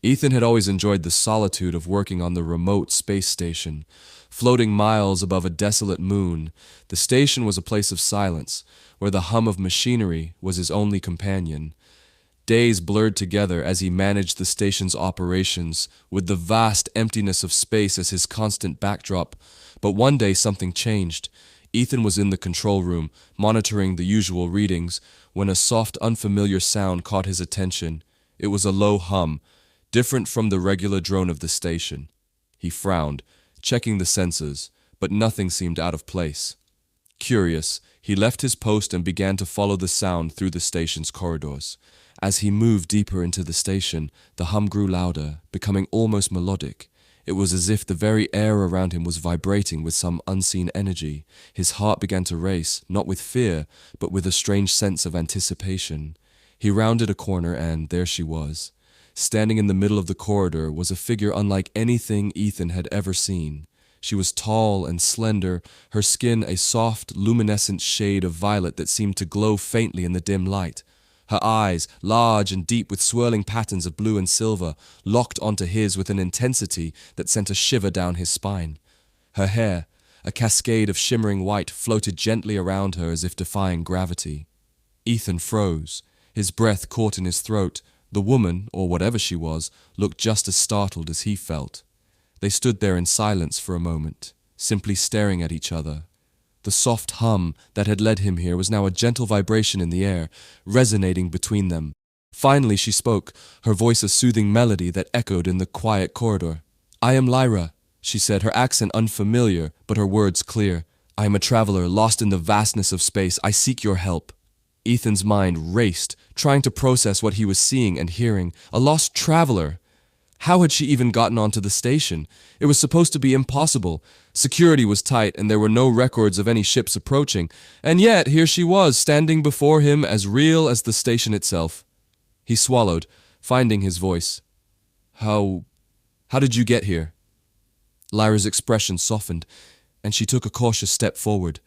Ethan had always enjoyed the solitude of working on the remote space station. Floating miles above a desolate moon, the station was a place of silence, where the hum of machinery was his only companion. Days blurred together as he managed the station's operations, with the vast emptiness of space as his constant backdrop. But one day something changed. Ethan was in the control room, monitoring the usual readings, when a soft, unfamiliar sound caught his attention. It was a low hum, different from the regular drone of the station. He frowned, checking the sensors, but nothing seemed out of place. Curious, he left his post and began to follow the sound through the station's corridors. As he moved deeper into the station, the hum grew louder, becoming almost melodic. It was as if the very air around him was vibrating with some unseen energy. His heart began to race, not with fear, but with a strange sense of anticipation. He rounded a corner and there she was. Standing in the middle of the corridor was a figure unlike anything Ethan had ever seen. She was tall and slender, her skin a soft, luminescent shade of violet that seemed to glow faintly in the dim light. Her eyes, large and deep with swirling patterns of blue and silver, locked onto his with an intensity that sent a shiver down his spine. Her hair, a cascade of shimmering white, floated gently around her as if defying gravity. Ethan froze, his breath caught in his throat. The woman, or whatever she was, looked just as startled as he felt. They stood there in silence for a moment, simply staring at each other. The soft hum that had led him here was now a gentle vibration in the air, resonating between them. Finally she spoke, her voice a soothing melody that echoed in the quiet corridor. "I am Lyra," she said, her accent unfamiliar, but her words clear. "I am a traveler, lost in the vastness of space. I seek your help." Ethan's mind raced, trying to process what he was seeing and hearing. A lost traveler! How had she even gotten onto the station? It was supposed to be impossible. Security was tight and there were no records of any ships approaching. And yet here she was, standing before him as real as the station itself. He swallowed, finding his voice. How did you get here?" Lyra's expression softened, and she took a cautious step forward.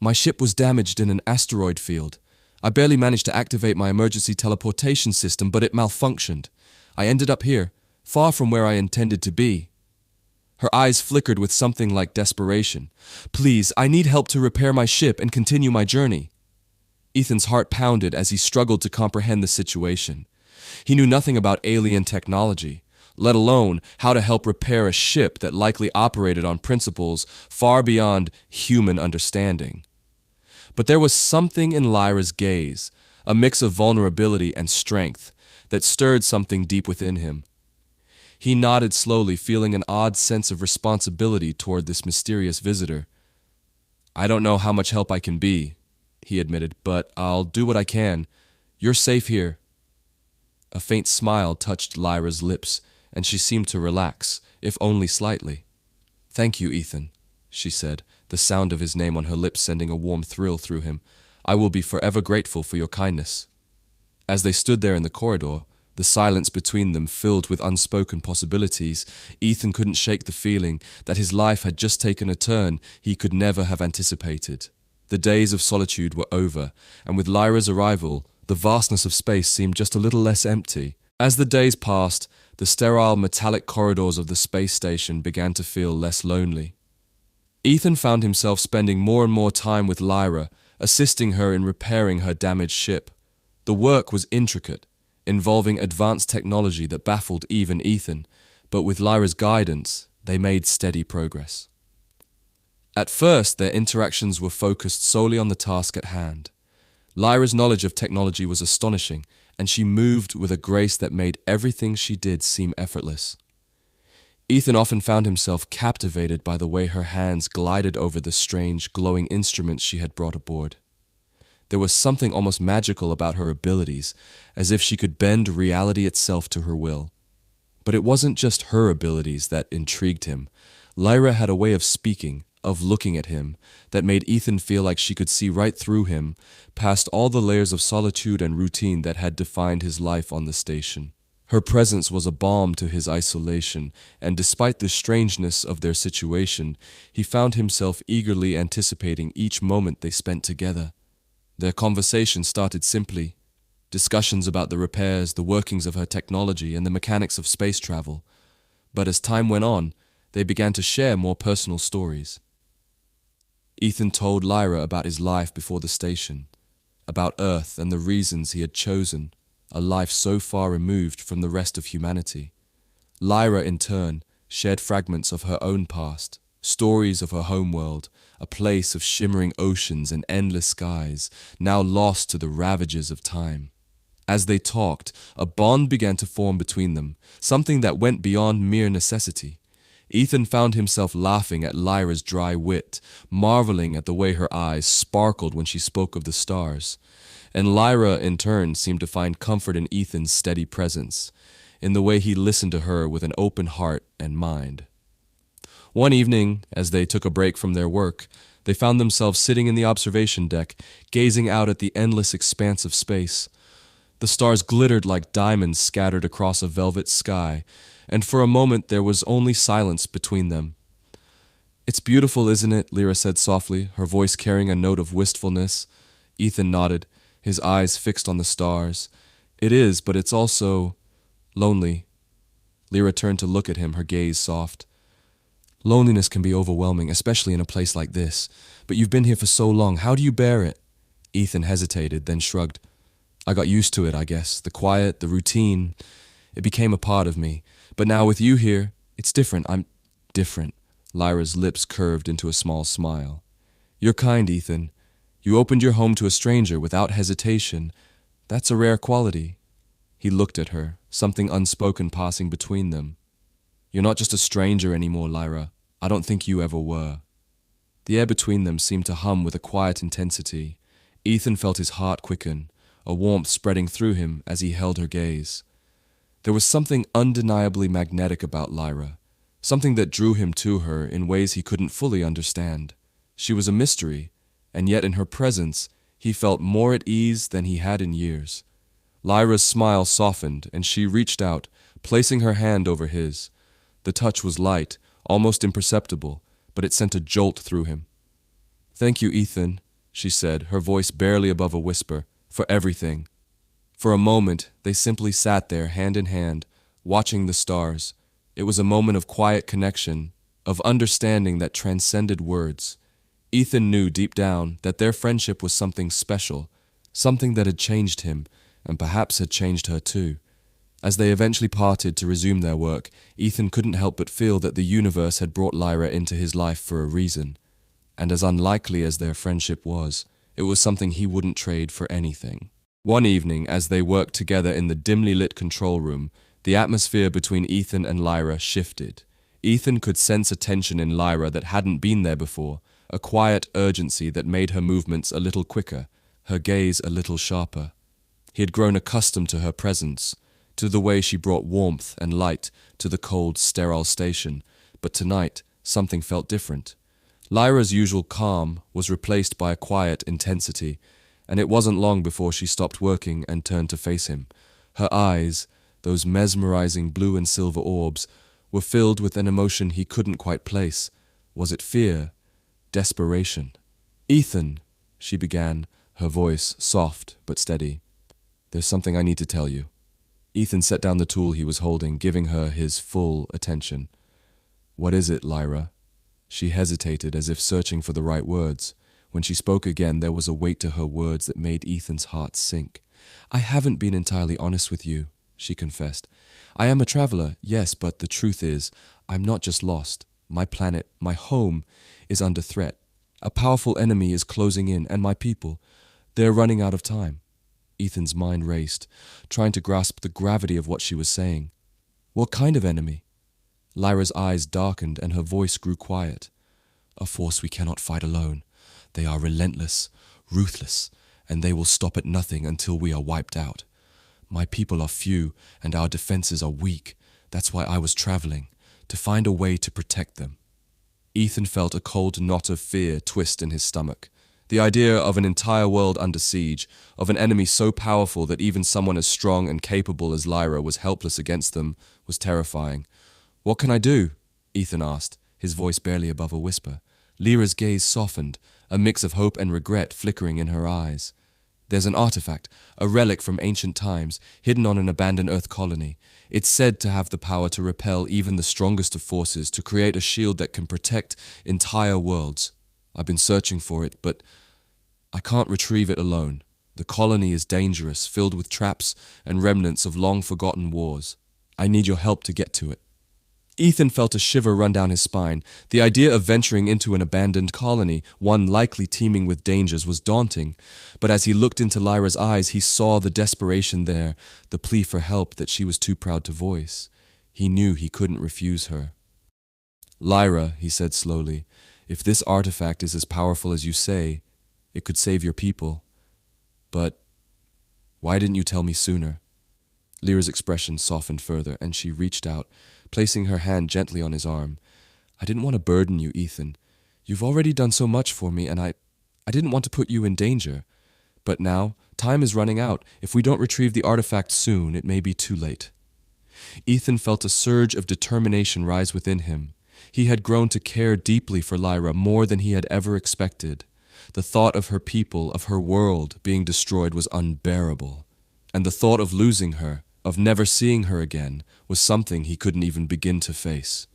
"My ship was damaged in an asteroid field. I barely managed to activate my emergency teleportation system, but it malfunctioned. I ended up here, far from where I intended to be." Her eyes flickered with something like desperation. "Please, I need help to repair my ship and continue my journey." Ethan's heart pounded as he struggled to comprehend the situation. He knew nothing about alien technology, let alone how to help repair a ship that likely operated on principles far beyond human understanding. But there was something in Lyra's gaze, a mix of vulnerability and strength, that stirred something deep within him. He nodded slowly, feeling an odd sense of responsibility toward this mysterious visitor. "I don't know how much help I can be," he admitted, "but I'll do what I can. You're safe here." A faint smile touched Lyra's lips, and she seemed to relax, if only slightly. "Thank you, Ethan," she said, the sound of his name on her lips sending a warm thrill through him. "I will be forever grateful for your kindness." As they stood there in the corridor, the silence between them filled with unspoken possibilities, Ethan couldn't shake the feeling that his life had just taken a turn he could never have anticipated. The days of solitude were over, and with Lyra's arrival, the vastness of space seemed just a little less empty. As the days passed, the sterile metallic corridors of the space station began to feel less lonely. Ethan found himself spending more and more time with Lyra, assisting her in repairing her damaged ship. The work was intricate, involving advanced technology that baffled even Ethan, but with Lyra's guidance, they made steady progress. At first, their interactions were focused solely on the task at hand. Lyra's knowledge of technology was astonishing, and she moved with a grace that made everything she did seem effortless. Ethan often found himself captivated by the way her hands glided over the strange, glowing instruments she had brought aboard. There was something almost magical about her abilities, as if she could bend reality itself to her will. But it wasn't just her abilities that intrigued him. Lyra had a way of speaking, of looking at him, that made Ethan feel like she could see right through him, past all the layers of solitude and routine that had defined his life on the station. Her presence was a balm to his isolation, and despite the strangeness of their situation, he found himself eagerly anticipating each moment they spent together. Their conversation started simply. discussions about the repairs, the workings of her technology, and the mechanics of space travel. But as time went on, they began to share more personal stories. Ethan told Lyra about his life before the station, about Earth and the reasons he had chosen a life so far removed from the rest of humanity. Lyra, in turn, shared fragments of her own past, stories of her homeworld, a place of shimmering oceans and endless skies, now lost to the ravages of time. As they talked, a bond began to form between them, something that went beyond mere necessity. Ethan found himself laughing at Lyra's dry wit, marveling at the way her eyes sparkled when she spoke of the stars. And Lyra, in turn, seemed to find comfort in Ethan's steady presence, in the way he listened to her with an open heart and mind. One evening, as they took a break from their work, they found themselves sitting in the observation deck, gazing out at the endless expanse of space. The stars glittered like diamonds scattered across a velvet sky, and for a moment there was only silence between them. "It's beautiful, isn't it?" Lyra said softly, her voice carrying a note of wistfulness. Ethan nodded, his eyes fixed on the stars. "It is, but it's also lonely." Lyra turned to look at him, her gaze soft. "Loneliness can be overwhelming, especially in a place like this. But you've been here for so long. How do you bear it?" Ethan hesitated, then shrugged. "I got used to it, I guess. The quiet, the routine. It became a part of me. But now with you here, it's different. I'm different." Lyra's lips curved into a small smile. "You're kind, Ethan. You opened your home to a stranger without hesitation. That's a rare quality." He looked at her, something unspoken passing between them. "You're not just a stranger anymore, Lyra. I don't think you ever were." The air between them seemed to hum with a quiet intensity. Ethan felt his heart quicken, a warmth spreading through him as he held her gaze. There was something undeniably magnetic about Lyra, something that drew him to her in ways he couldn't fully understand. She was a mystery, and yet in her presence he felt more at ease than he had in years. Lyra's smile softened, and she reached out, placing her hand over his. The touch was light, almost imperceptible, but it sent a jolt through him. "Thank you, Ethan," she said, her voice barely above a whisper, "for everything." For a moment, they simply sat there, hand in hand, watching the stars. It was a moment of quiet connection, of understanding that transcended words. Ethan knew deep down that their friendship was something special, something that had changed him, and perhaps had changed her too. As they eventually parted to resume their work, Ethan couldn't help but feel that the universe had brought Lyra into his life for a reason. And as unlikely as their friendship was, it was something he wouldn't trade for anything. One evening, as they worked together in the dimly lit control room, the atmosphere between Ethan and Lyra shifted. Ethan could sense a tension in Lyra that hadn't been there before, a quiet urgency that made her movements a little quicker, her gaze a little sharper. He had grown accustomed to her presence, to the way she brought warmth and light to the cold, sterile station, but tonight something felt different. Lyra's usual calm was replaced by a quiet intensity, and it wasn't long before she stopped working and turned to face him. Her eyes, those mesmerizing blue and silver orbs, were filled with an emotion he couldn't quite place. Was it fear? Desperation? "Ethan," she began, her voice soft but steady. "There's something I need to tell you." Ethan set down the tool he was holding, giving her his full attention. "What is it, Lyra?" She hesitated, as if searching for the right words. When she spoke again, there was a weight to her words that made Ethan's heart sink. "I haven't been entirely honest with you," she confessed. "I am a traveler, yes, but the truth is, I'm not just lost. My planet, my home, is under threat. A powerful enemy is closing in, and my people, they're running out of time." Ethan's mind raced, trying to grasp the gravity of what she was saying. "What kind of enemy?" Lyra's eyes darkened and her voice grew quiet. "A force we cannot fight alone. They are relentless, ruthless, and they will stop at nothing until we are wiped out. My people are few, and our defenses are weak. That's why I was traveling, to find a way to protect them." Ethan felt a cold knot of fear twist in his stomach. The idea of an entire world under siege, of an enemy so powerful that even someone as strong and capable as Lyra was helpless against them, was terrifying. "What can I do?" Ethan asked, his voice barely above a whisper. Lyra's gaze softened, a mix of hope and regret flickering in her eyes. There's an artifact, a relic from ancient times, hidden on an abandoned Earth colony. It's said to have the power to repel even the strongest of forces, to create a shield that can protect entire worlds. I've been searching for it, but I can't retrieve it alone. The colony is dangerous, filled with traps and remnants of long-forgotten wars. I need your help to get to it. Ethan felt a shiver run down his spine. The idea of venturing into an abandoned colony, one likely teeming with dangers, was daunting. But as he looked into Lyra's eyes, he saw the desperation there, the plea for help that she was too proud to voice. He knew he couldn't refuse her. "Lyra," he said slowly, "if this artifact is as powerful as you say, it could save your people. But why didn't you tell me sooner?" Lyra's expression softened further, and she reached out, placing her hand gently on his arm. "I didn't want to burden you, Ethan. You've already done so much for me, and I didn't want to put you in danger. But now, time is running out. If we don't retrieve the artifact soon, it may be too late." Ethan felt a surge of determination rise within him. He had grown to care deeply for Lyra, more than he had ever expected. The thought of her people, of her world, being destroyed was unbearable. And the thought of losing her, of never seeing her again, was something he couldn't even begin to face.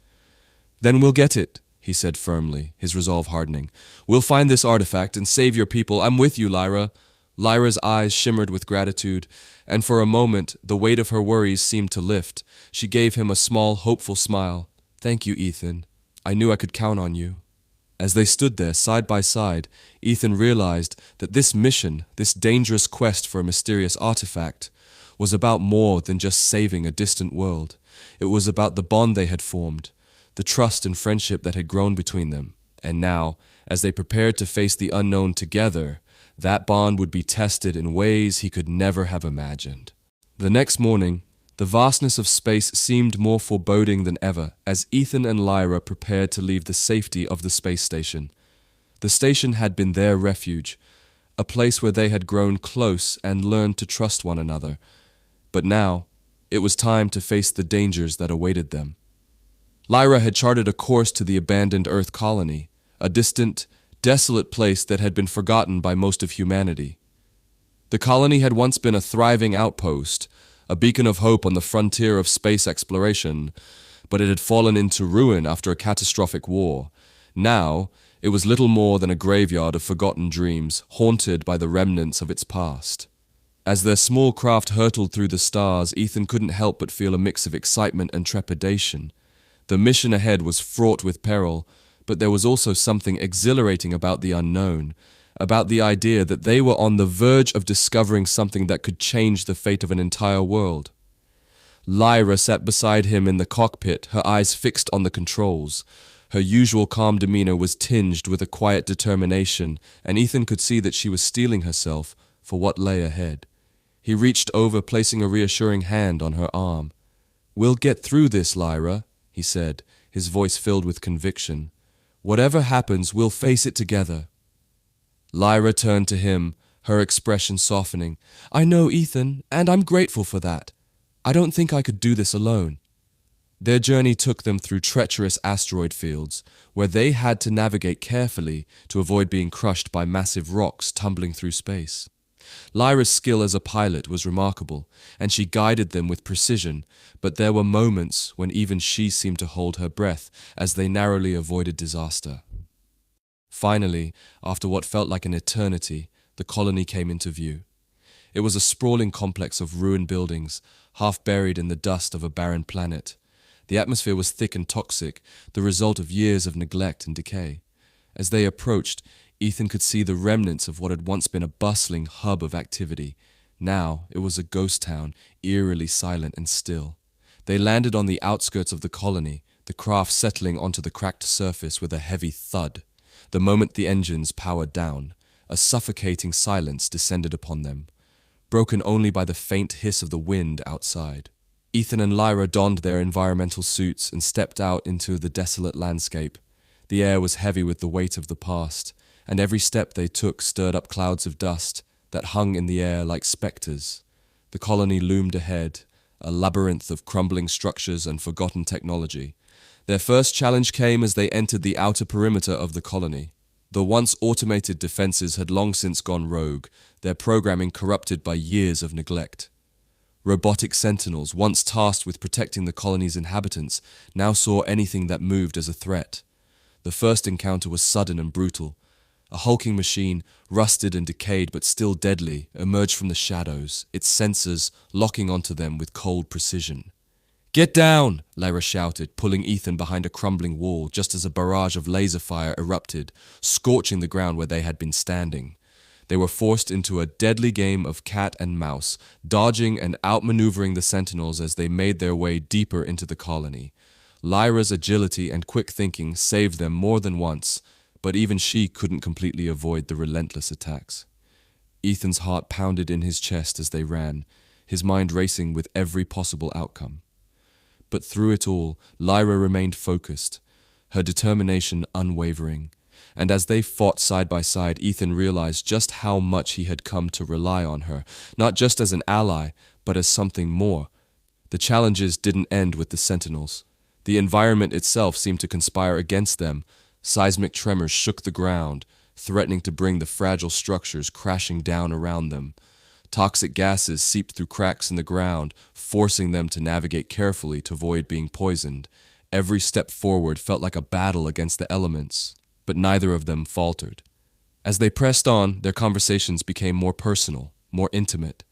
"Then we'll get it," he said firmly, his resolve hardening. "We'll find this artifact and save your people. I'm with you, Lyra." Lyra's eyes shimmered with gratitude, and for a moment the weight of her worries seemed to lift. She gave him a small, hopeful smile. "Thank you, Ethan. I knew I could count on you." As they stood there, side by side, Ethan realized that this mission, this dangerous quest for a mysterious artifact, was about more than just saving a distant world. It was about the bond they had formed, the trust and friendship that had grown between them. And now, as they prepared to face the unknown together, that bond would be tested in ways he could never have imagined. The next morning, the vastness of space seemed more foreboding than ever as Ethan and Lyra prepared to leave the safety of the space station. The station had been their refuge, a place where they had grown close and learned to trust one another. But now, it was time to face the dangers that awaited them. Lyra had charted a course to the abandoned Earth colony, a distant, desolate place that had been forgotten by most of humanity. The colony had once been a thriving outpost, a beacon of hope on the frontier of space exploration, but it had fallen into ruin after a catastrophic war. Now, it was little more than a graveyard of forgotten dreams, haunted by the remnants of its past. As their small craft hurtled through the stars, Ethan couldn't help but feel a mix of excitement and trepidation. The mission ahead was fraught with peril, but there was also something exhilarating about the unknown, about the idea that they were on the verge of discovering something that could change the fate of an entire world. Lyra sat beside him in the cockpit, her eyes fixed on the controls. Her usual calm demeanor was tinged with a quiet determination, and Ethan could see that she was steeling herself for what lay ahead. He reached over, placing a reassuring hand on her arm. "We'll get through this, Lyra," he said, his voice filled with conviction. "Whatever happens, we'll face it together." Lyra turned to him, her expression softening. "I know, Ethan, and I'm grateful for that. I don't think I could do this alone." Their journey took them through treacherous asteroid fields, where they had to navigate carefully to avoid being crushed by massive rocks tumbling through space. Lyra's skill as a pilot was remarkable, and she guided them with precision, but there were moments when even she seemed to hold her breath as they narrowly avoided disaster. Finally, after what felt like an eternity, the colony came into view. It was a sprawling complex of ruined buildings, half buried in the dust of a barren planet. The atmosphere was thick and toxic, the result of years of neglect and decay. As they approached, Ethan could see the remnants of what had once been a bustling hub of activity. Now it was a ghost town, eerily silent and still. They landed on the outskirts of the colony, the craft settling onto the cracked surface with a heavy thud. The moment the engines powered down, a suffocating silence descended upon them, broken only by the faint hiss of the wind outside. Ethan and Lyra donned their environmental suits and stepped out into the desolate landscape. The air was heavy with the weight of the past, and every step they took stirred up clouds of dust that hung in the air like specters. The colony loomed ahead, a labyrinth of crumbling structures and forgotten technology. Their first challenge came as they entered the outer perimeter of the colony. The once automated defenses had long since gone rogue, their programming corrupted by years of neglect. Robotic sentinels, once tasked with protecting the colony's inhabitants, now saw anything that moved as a threat. The first encounter was sudden and brutal. A hulking machine, rusted and decayed but still deadly, emerged from the shadows, its sensors locking onto them with cold precision. "Get down!" Lyra shouted, pulling Ethan behind a crumbling wall just as a barrage of laser fire erupted, scorching the ground where they had been standing. They were forced into a deadly game of cat and mouse, dodging and outmaneuvering the sentinels as they made their way deeper into the colony. Lyra's agility and quick thinking saved them more than once, but even she couldn't completely avoid the relentless attacks. Ethan's heart pounded in his chest as they ran, his mind racing with every possible outcome. But through it all, Lyra remained focused, her determination unwavering. And as they fought side by side, Ethan realized just how much he had come to rely on her, not just as an ally, but as something more. The challenges didn't end with the Sentinels. The environment itself seemed to conspire against them. Seismic tremors shook the ground, threatening to bring the fragile structures crashing down around them. Toxic gases seeped through cracks in the ground, forcing them to navigate carefully to avoid being poisoned. Every step forward felt like a battle against the elements, but neither of them faltered. As they pressed on, their conversations became more personal, more intimate.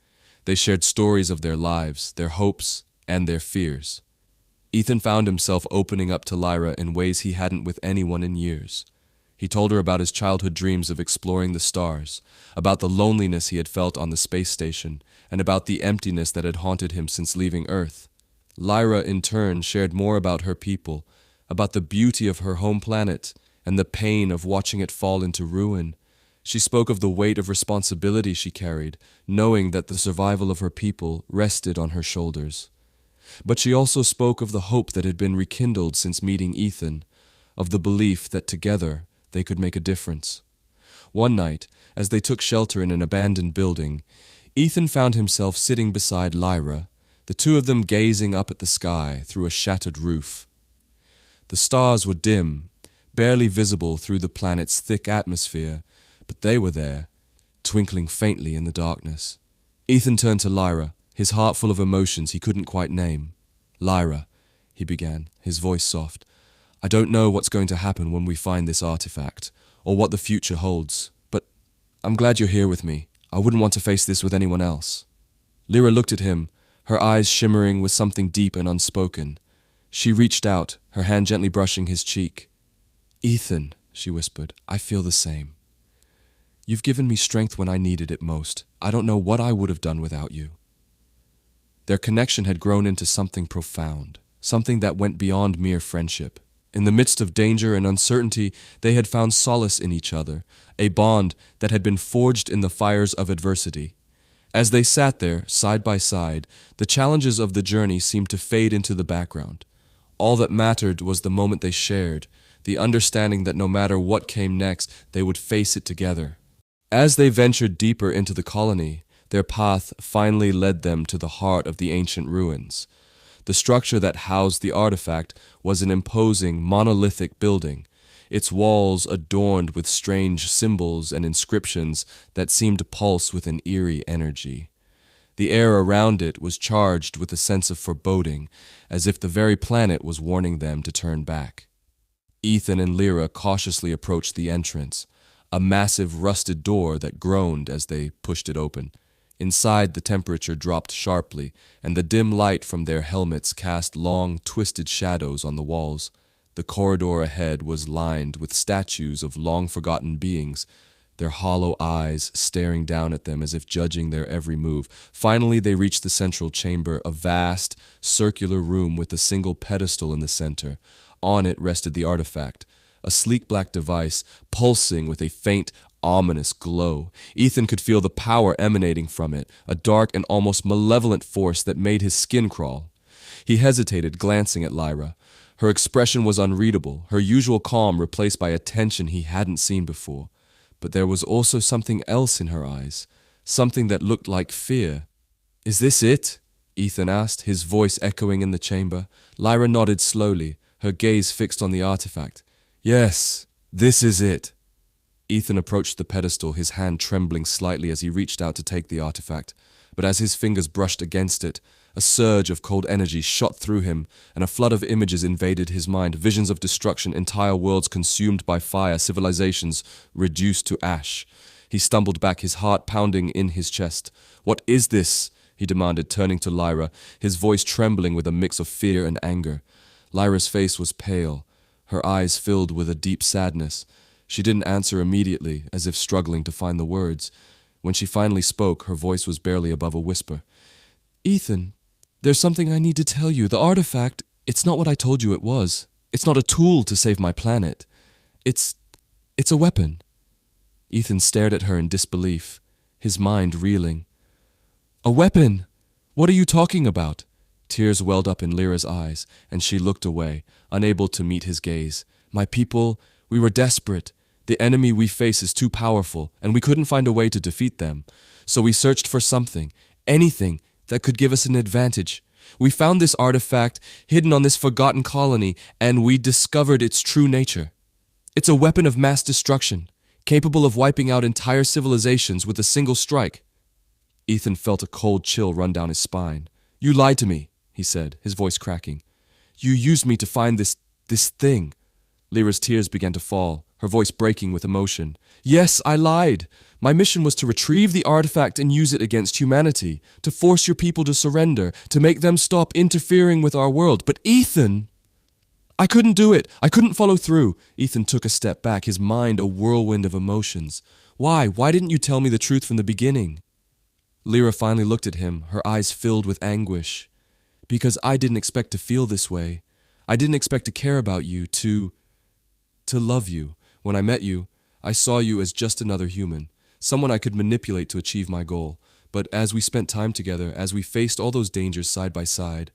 They shared stories of their lives, their hopes, and their fears. Ethan found himself opening up to Lyra in ways he hadn't with anyone in years. He told her about his childhood dreams of exploring the stars, about the loneliness he had felt on the space station, and about the emptiness that had haunted him since leaving Earth. Lyra, in turn, shared more about her people, about the beauty of her home planet, and the pain of watching it fall into ruin. She spoke of the weight of responsibility she carried, knowing that the survival of her people rested on her shoulders. But she also spoke of the hope that had been rekindled since meeting Ethan, of the belief that together they could make a difference. One night, as they took shelter in an abandoned building, Ethan found himself sitting beside Lyra, the two of them gazing up at the sky through a shattered roof. The stars were dim, barely visible through the planet's thick atmosphere, but they were there, twinkling faintly in the darkness. Ethan turned to Lyra, his heart full of emotions he couldn't quite name. "Lyra," he began, his voice soft, "I don't know what's going to happen when we find this artifact, or what the future holds, but I'm glad you're here with me. I wouldn't want to face this with anyone else." Lyra looked at him, her eyes shimmering with something deep and unspoken. She reached out, her hand gently brushing his cheek. "Ethan," she whispered, "I feel the same. You've given me strength when I needed it most. I don't know what I would have done without you." Their connection had grown into something profound, something that went beyond mere friendship. In the midst of danger and uncertainty, they had found solace in each other, a bond that had been forged in the fires of adversity. As they sat there, side by side, the challenges of the journey seemed to fade into the background. All that mattered was the moment they shared, the understanding that no matter what came next, they would face it together. As they ventured deeper into the colony, their path finally led them to the heart of the ancient ruins. The structure that housed the artifact was an imposing, monolithic building, its walls adorned with strange symbols and inscriptions that seemed to pulse with an eerie energy. The air around it was charged with a sense of foreboding, as if the very planet was warning them to turn back. Ethan and Lyra cautiously approached the entrance, a massive rusted door that groaned as they pushed it open. Inside, the temperature dropped sharply, and the dim light from their helmets cast long, twisted shadows on the walls. The corridor ahead was lined with statues of long-forgotten beings, their hollow eyes staring down at them as if judging their every move. Finally, they reached the central chamber, a vast, circular room with a single pedestal in the center. On it rested the artifact, a sleek black device pulsing with a faint, ominous glow. Ethan could feel the power emanating from it, a dark and almost malevolent force that made his skin crawl. He hesitated, glancing at Lyra. Her expression was unreadable, her usual calm replaced by a tension he hadn't seen before. But there was also something else in her eyes, something that looked like fear. "Is this it?" Ethan asked, his voice echoing in the chamber. Lyra nodded slowly, her gaze fixed on the artifact. "Yes, this is it." Ethan approached the pedestal, his hand trembling slightly as he reached out to take the artifact. But as his fingers brushed against it, a surge of cold energy shot through him, and a flood of images invaded his mind, visions of destruction, entire worlds consumed by fire, civilizations reduced to ash. He stumbled back, his heart pounding in his chest. "What is this?" he demanded, turning to Lyra, his voice trembling with a mix of fear and anger. Lyra's face was pale, her eyes filled with a deep sadness. She didn't answer immediately, as if struggling to find the words. When she finally spoke, her voice was barely above a whisper. "Ethan, there's something I need to tell you. The artifact, it's not what I told you it was. It's not a tool to save my planet. It's a weapon." Ethan stared at her in disbelief, his mind reeling. "A weapon? What are you talking about?" Tears welled up in Lyra's eyes, and she looked away, unable to meet his gaze. "My people, we were desperate. The enemy we face is too powerful, and we couldn't find a way to defeat them. So we searched for something, anything, that could give us an advantage. We found this artifact hidden on this forgotten colony, and we discovered its true nature. It's a weapon of mass destruction, capable of wiping out entire civilizations with a single strike." Ethan felt a cold chill run down his spine. "You lied to me," he said, his voice cracking. "You used me to find this thing." Lyra's tears began to fall, her voice breaking with emotion. "Yes, I lied. My mission was to retrieve the artifact and use it against humanity, to force your people to surrender, to make them stop interfering with our world. But Ethan, I couldn't do it. I couldn't follow through." Ethan took a step back, his mind a whirlwind of emotions. "Why? Why didn't you tell me the truth from the beginning?" Lyra finally looked at him, her eyes filled with anguish. "Because I didn't expect to feel this way. I didn't expect to care about you, to love you. When I met you, I saw you as just another human, someone I could manipulate to achieve my goal. But as we spent time together, as we faced all those dangers side by side,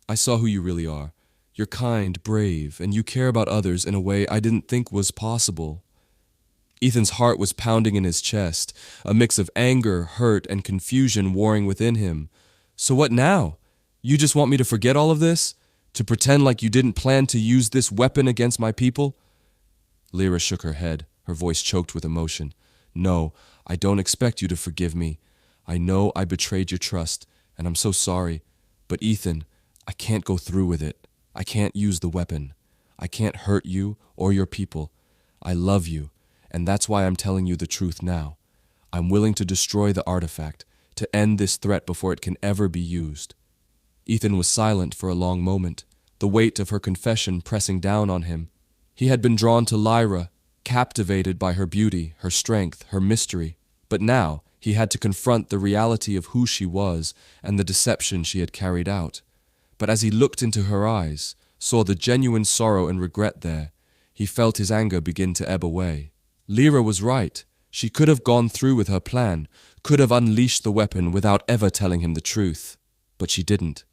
I saw who you really are. You're kind, brave, and you care about others in a way I didn't think was possible." Ethan's heart was pounding in his chest, a mix of anger, hurt, and confusion warring within him. "So what now? You just want me to forget all of this? To pretend like you didn't plan to use this weapon against my people?" Lyra shook her head, her voice choked with emotion. "No, I don't expect you to forgive me. I know I betrayed your trust, and I'm so sorry. But Ethan, I can't go through with it. I can't use the weapon. I can't hurt you or your people. I love you, and that's why I'm telling you the truth now. I'm willing to destroy the artifact, to end this threat before it can ever be used." Ethan was silent for a long moment, the weight of her confession pressing down on him. He had been drawn to Lyra, captivated by her beauty, her strength, her mystery. But now he had to confront the reality of who she was and the deception she had carried out. But as he looked into her eyes, saw the genuine sorrow and regret there, he felt his anger begin to ebb away. Lyra was right. She could have gone through with her plan, could have unleashed the weapon without ever telling him the truth. But she didn't.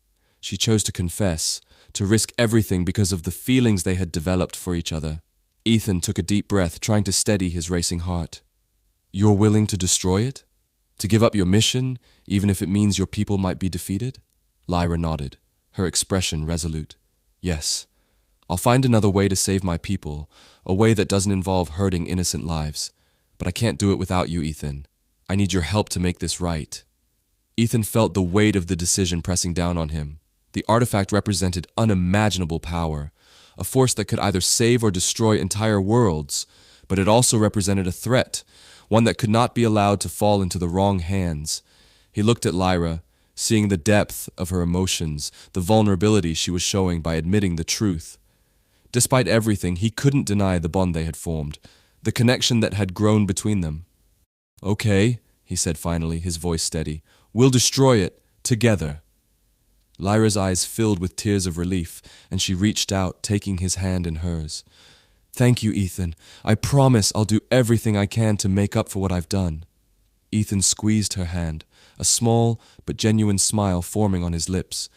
She chose to confess, to risk everything because of the feelings they had developed for each other. Ethan took a deep breath, trying to steady his racing heart. "You're willing to destroy it? To give up your mission, even if it means your people might be defeated?" Lyra nodded, her expression resolute. "Yes. I'll find another way to save my people, a way that doesn't involve hurting innocent lives. But I can't do it without you, Ethan. I need your help to make this right." Ethan felt the weight of the decision pressing down on him. The artifact represented unimaginable power, a force that could either save or destroy entire worlds, but it also represented a threat, one that could not be allowed to fall into the wrong hands. He looked at Lyra, seeing the depth of her emotions, the vulnerability she was showing by admitting the truth. Despite everything, he couldn't deny the bond they had formed, the connection that had grown between them. "Okay," he said finally, his voice steady. "We'll destroy it, together." Lyra's eyes filled with tears of relief, and she reached out, taking his hand in hers. "Thank you, Ethan. I promise I'll do everything I can to make up for what I've done." Ethan squeezed her hand, a small but genuine smile forming on his lips.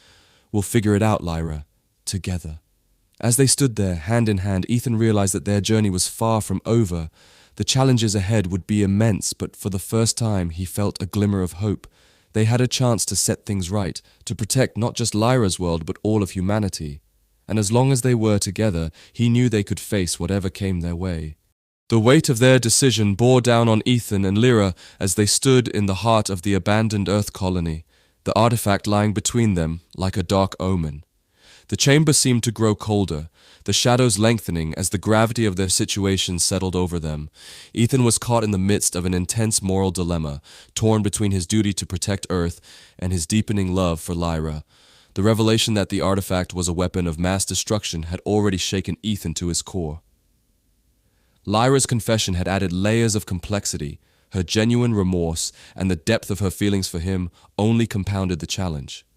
"We'll figure it out, Lyra. Together." As they stood there, hand in hand, Ethan realized that their journey was far from over. The challenges ahead would be immense, but for the first time he felt a glimmer of hope. They had a chance to set things right, to protect not just Lyra's world, but all of humanity. And as long as they were together, he knew they could face whatever came their way. The weight of their decision bore down on Ethan and Lyra as they stood in the heart of the abandoned Earth colony, the artifact lying between them like a dark omen. The chamber seemed to grow colder, the shadows lengthening as the gravity of their situation settled over them. Ethan was caught in the midst of an intense moral dilemma, torn between his duty to protect Earth and his deepening love for Lyra. The revelation that the artifact was a weapon of mass destruction had already shaken Ethan to his core. Lyra's confession had added layers of complexity. Her genuine remorse and the depth of her feelings for him only compounded the challenge.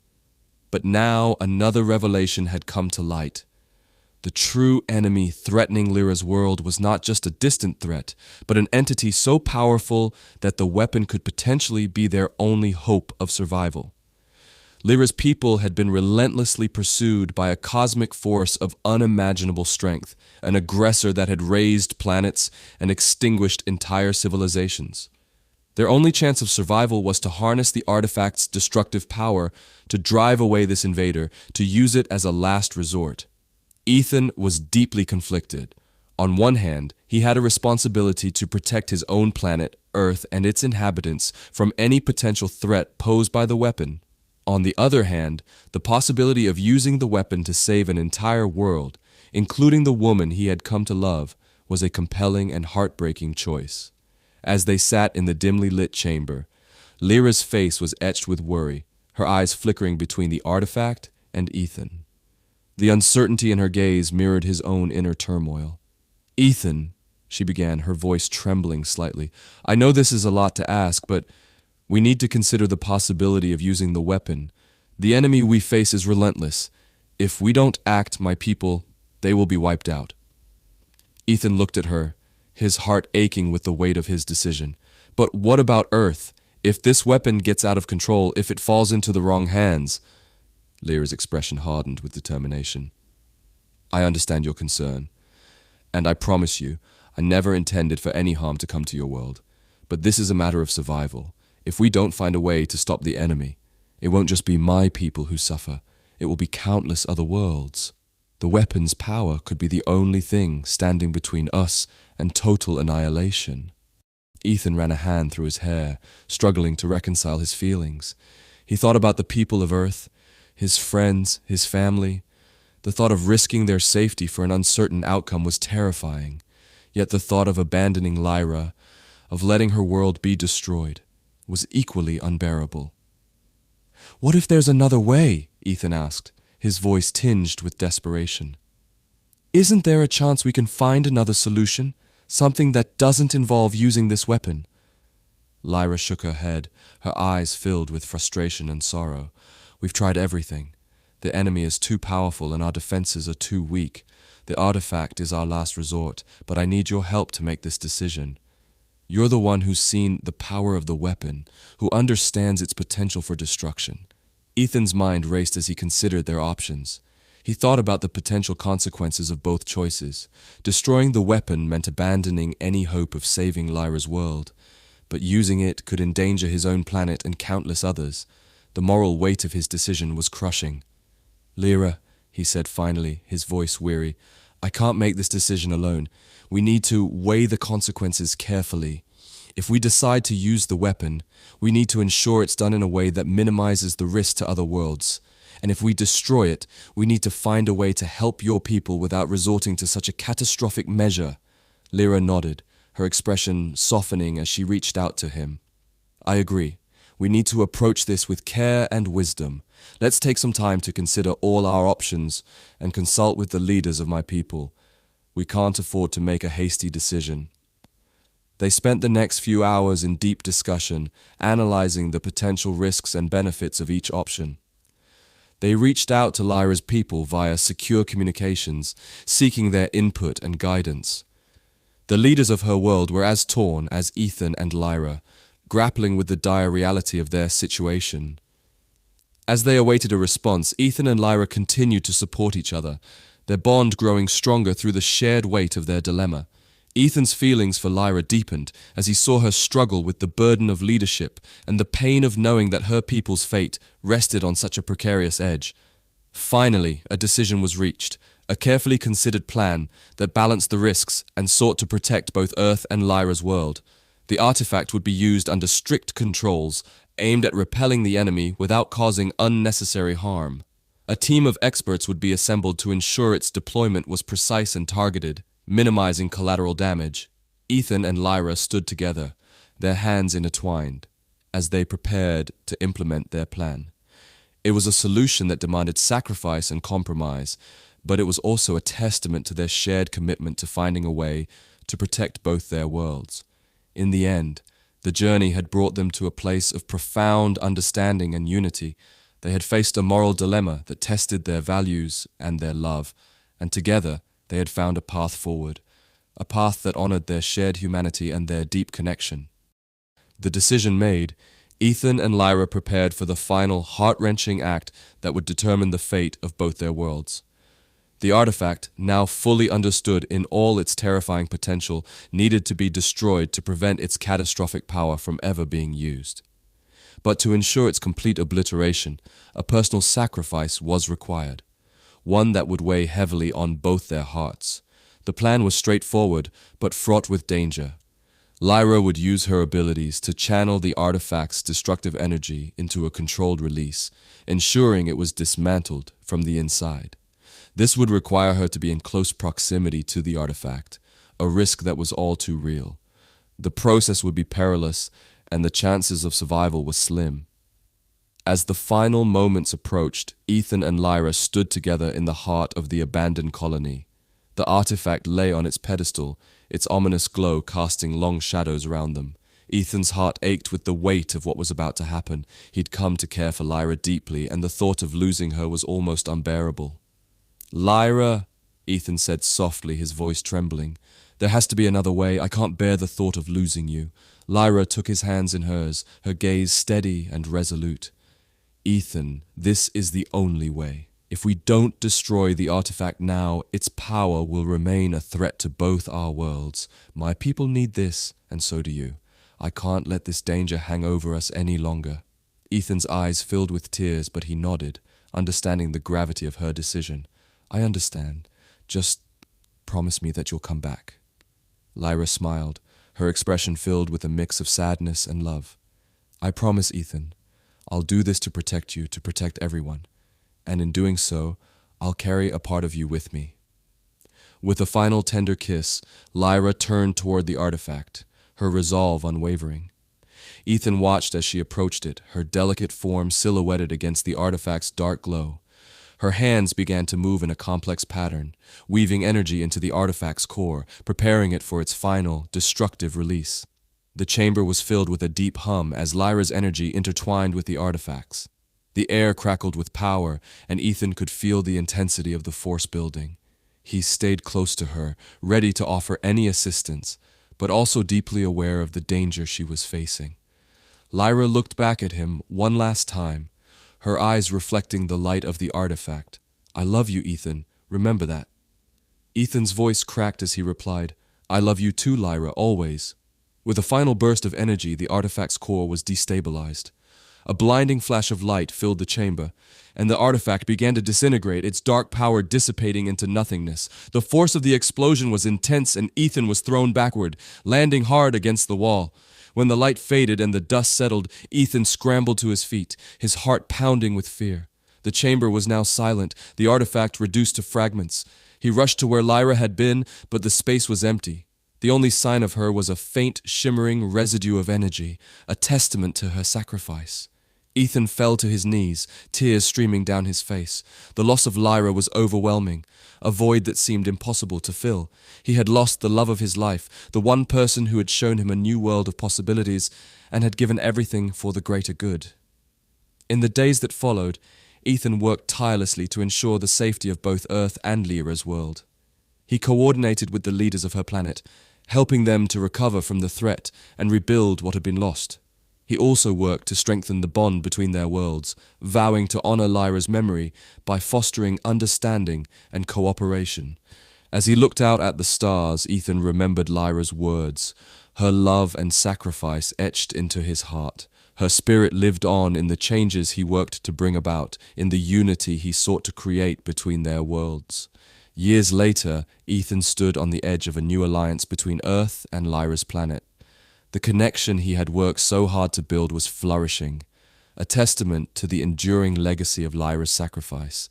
But now another revelation had come to light. The true enemy threatening Lyra's world was not just a distant threat, but an entity so powerful that the weapon could potentially be their only hope of survival. Lyra's people had been relentlessly pursued by a cosmic force of unimaginable strength, an aggressor that had razed planets and extinguished entire civilizations. Their only chance of survival was to harness the artifact's destructive power, to drive away this invader, to use it as a last resort. Ethan was deeply conflicted. On one hand, he had a responsibility to protect his own planet, Earth, and its inhabitants from any potential threat posed by the weapon. On the other hand, the possibility of using the weapon to save an entire world, including the woman he had come to love, was a compelling and heartbreaking choice. As they sat in the dimly lit chamber, Lyra's face was etched with worry, her eyes flickering between the artifact and Ethan. The uncertainty in her gaze mirrored his own inner turmoil. "Ethan," she began, her voice trembling slightly, "I know this is a lot to ask, but we need to consider the possibility of using the weapon. The enemy we face is relentless. If we don't act, my people, they will be wiped out." Ethan looked at her, his heart aching with the weight of his decision. "But what about Earth? If this weapon gets out of control, if it falls into the wrong hands?" Lyra's expression hardened with determination. "I understand your concern, and I promise you, I never intended for any harm to come to your world. But this is a matter of survival. If we don't find a way to stop the enemy, it won't just be my people who suffer, it will be countless other worlds. The weapon's power could be the only thing standing between us and total annihilation." Ethan ran a hand through his hair, struggling to reconcile his feelings. He thought about the people of Earth, his friends, his family. The thought of risking their safety for an uncertain outcome was terrifying, yet the thought of abandoning Lyra, of letting her world be destroyed, was equally unbearable. "What if there's another way?" Ethan asked, his voice tinged with desperation. "Isn't there a chance we can find another solution? Something that doesn't involve using this weapon?" Lyra shook her head, her eyes filled with frustration and sorrow. "We've tried everything. The enemy is too powerful and our defenses are too weak. The artifact is our last resort, but I need your help to make this decision. You're the one who's seen the power of the weapon, who understands its potential for destruction." Ethan's mind raced as he considered their options. He thought about the potential consequences of both choices. Destroying the weapon meant abandoning any hope of saving Lyra's world, but using it could endanger his own planet and countless others. The moral weight of his decision was crushing. "Lyra," he said finally, his voice weary, "I can't make this decision alone. We need to weigh the consequences carefully. If we decide to use the weapon, we need to ensure it's done in a way that minimizes the risk to other worlds. And if we destroy it, we need to find a way to help your people without resorting to such a catastrophic measure." Lyra nodded, her expression softening as she reached out to him. "I agree. We need to approach this with care and wisdom. Let's take some time to consider all our options and consult with the leaders of my people. We can't afford to make a hasty decision." They spent the next few hours in deep discussion, analyzing the potential risks and benefits of each option. They reached out to Lyra's people via secure communications, seeking their input and guidance. The leaders of her world were as torn as Ethan and Lyra, grappling with the dire reality of their situation. As they awaited a response, Ethan and Lyra continued to support each other, their bond growing stronger through the shared weight of their dilemma. Ethan's feelings for Lyra deepened as he saw her struggle with the burden of leadership and the pain of knowing that her people's fate rested on such a precarious edge. Finally, a decision was reached, a carefully considered plan that balanced the risks and sought to protect both Earth and Lyra's world. The artifact would be used under strict controls, aimed at repelling the enemy without causing unnecessary harm. A team of experts would be assembled to ensure its deployment was precise and targeted, minimizing collateral damage. Ethan and Lyra stood together, their hands intertwined, as they prepared to implement their plan. It was a solution that demanded sacrifice and compromise, but it was also a testament to their shared commitment to finding a way to protect both their worlds. In the end, the journey had brought them to a place of profound understanding and unity. They had faced a moral dilemma that tested their values and their love, and together they had found a path forward, a path that honored their shared humanity and their deep connection. The decision made, Ethan and Lyra prepared for the final heart-wrenching act that would determine the fate of both their worlds. The artifact, now fully understood in all its terrifying potential, needed to be destroyed to prevent its catastrophic power from ever being used. But to ensure its complete obliteration, a personal sacrifice was required, one that would weigh heavily on both their hearts. The plan was straightforward, but fraught with danger. Lyra would use her abilities to channel the artifact's destructive energy into a controlled release, ensuring it was dismantled from the inside. This would require her to be in close proximity to the artifact, a risk that was all too real. The process would be perilous, and the chances of survival were slim. As the final moments approached, Ethan and Lyra stood together in the heart of the abandoned colony. The artifact lay on its pedestal, its ominous glow casting long shadows around them. Ethan's heart ached with the weight of what was about to happen. He'd come to care for Lyra deeply, and the thought of losing her was almost unbearable. "Lyra," Ethan said softly, his voice trembling. "There has to be another way. I can't bear the thought of losing you." Lyra took his hands in hers, her gaze steady and resolute. "Ethan, this is the only way. If we don't destroy the artifact now, its power will remain a threat to both our worlds. My people need this, and so do you. I can't let this danger hang over us any longer." Ethan's eyes filled with tears, but he nodded, understanding the gravity of her decision. "I understand. Just promise me that you'll come back." Lyra smiled, her expression filled with a mix of sadness and love. "I promise, Ethan. I'll do this to protect you, to protect everyone. And in doing so, I'll carry a part of you with me." With a final tender kiss, Lyra turned toward the artifact, her resolve unwavering. Ethan watched as she approached it, her delicate form silhouetted against the artifact's dark glow. Her hands began to move in a complex pattern, weaving energy into the artifact's core, preparing it for its final, destructive release. The chamber was filled with a deep hum as Lyra's energy intertwined with the artifact's. The air crackled with power, and Ethan could feel the intensity of the force building. He stayed close to her, ready to offer any assistance, but also deeply aware of the danger she was facing. Lyra looked back at him one last time, her eyes reflecting the light of the artifact. "I love you, Ethan. Remember that." Ethan's voice cracked as he replied, "I love you too, Lyra, always." With a final burst of energy, the artifact's core was destabilized. A blinding flash of light filled the chamber, and the artifact began to disintegrate, its dark power dissipating into nothingness. The force of the explosion was intense, and Ethan was thrown backward, landing hard against the wall. When the light faded and the dust settled, Ethan scrambled to his feet, his heart pounding with fear. The chamber was now silent, the artifact reduced to fragments. He rushed to where Lyra had been, but the space was empty. The only sign of her was a faint, shimmering residue of energy, a testament to her sacrifice. Ethan fell to his knees, tears streaming down his face. The loss of Lyra was overwhelming, a void that seemed impossible to fill. He had lost the love of his life, the one person who had shown him a new world of possibilities and had given everything for the greater good. In the days that followed, Ethan worked tirelessly to ensure the safety of both Earth and Lyra's world. He coordinated with the leaders of her planet, helping them to recover from the threat and rebuild what had been lost. He also worked to strengthen the bond between their worlds, vowing to honor Lyra's memory by fostering understanding and cooperation. As he looked out at the stars, Ethan remembered Lyra's words, her love and sacrifice etched into his heart. Her spirit lived on in the changes he worked to bring about, in the unity he sought to create between their worlds. Years later, Ethan stood on the edge of a new alliance between Earth and Lyra's planet. The connection he had worked so hard to build was flourishing, a testament to the enduring legacy of Lyra's sacrifice.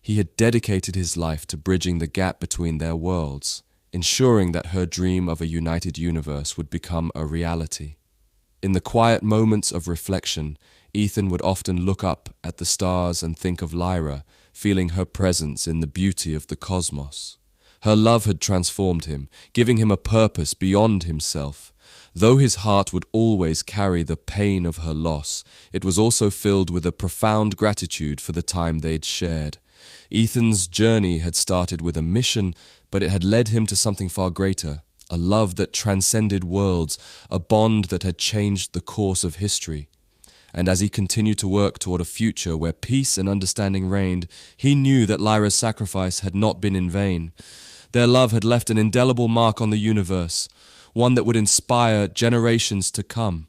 He had dedicated his life to bridging the gap between their worlds, ensuring that her dream of a united universe would become a reality. In the quiet moments of reflection, Ethan would often look up at the stars and think of Lyra, feeling her presence in the beauty of the cosmos. Her love had transformed him, giving him a purpose beyond himself. Though his heart would always carry the pain of her loss, it was also filled with a profound gratitude for the time they'd shared. Ethan's journey had started with a mission, but it had led him to something far greater, a love that transcended worlds, a bond that had changed the course of history. And as he continued to work toward a future where peace and understanding reigned, he knew that Lyra's sacrifice had not been in vain. Their love had left an indelible mark on the universe, one that would inspire generations to come.